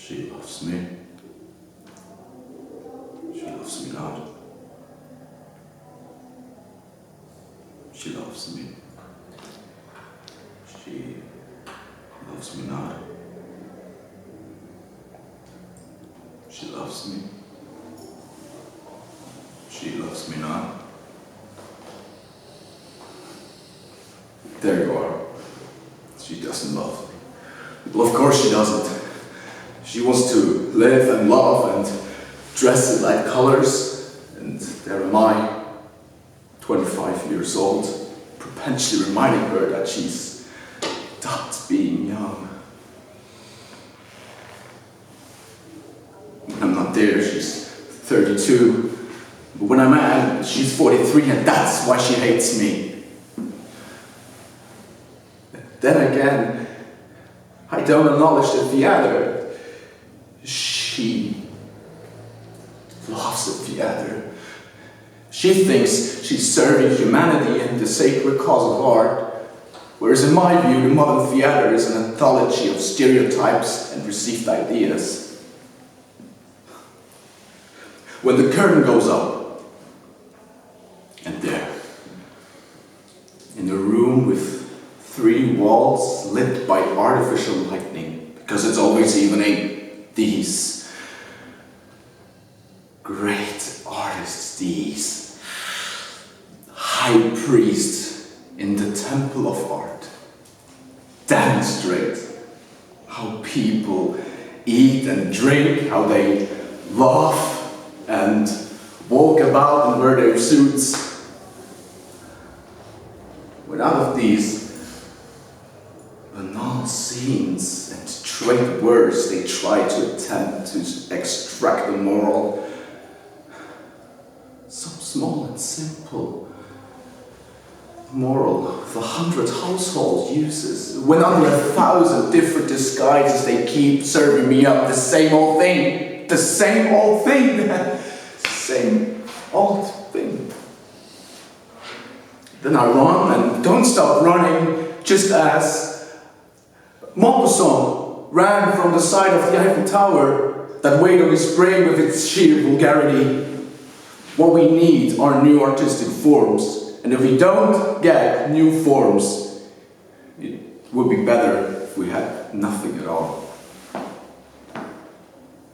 She loves me. She loves me not. She loves me. She loves me not. She loves me. She loves me not. There you are. She doesn't love me. Well, of course she doesn't. She wants to live and love and dress in light colors, and there am I, 25 years old, perpetually reminding her that she's stopped being young. When I'm not there, she's 32. But when I'm mad, she's 43, and that's why she hates me. Then again, I don't acknowledge the theater. She loves the theater. She thinks she's serving humanity and the sacred cause of art, whereas in my view, the modern theater is an anthology of stereotypes and received ideas. When the curtain goes up, and there, in a room with 3 walls lit by artificial lightning, because it's always evening, these great artists, these high priests in the temple of art, demonstrate how people eat and drink, how they laugh and walk about and wear their suits. When out of these banal scenes and trite words they try to attempt to extract the moral, some small and simple moral of 100 household uses, when under 1,000 different disguises they keep serving me up the same old thing, the same old thing, the same old thing. Then I run and don't stop running, just as Maupassant ran from the side of the Eiffel Tower that weighed on his brain with its sheer vulgarity. What we need are new artistic forms, and if we don't get new forms, it would be better if we had nothing at all.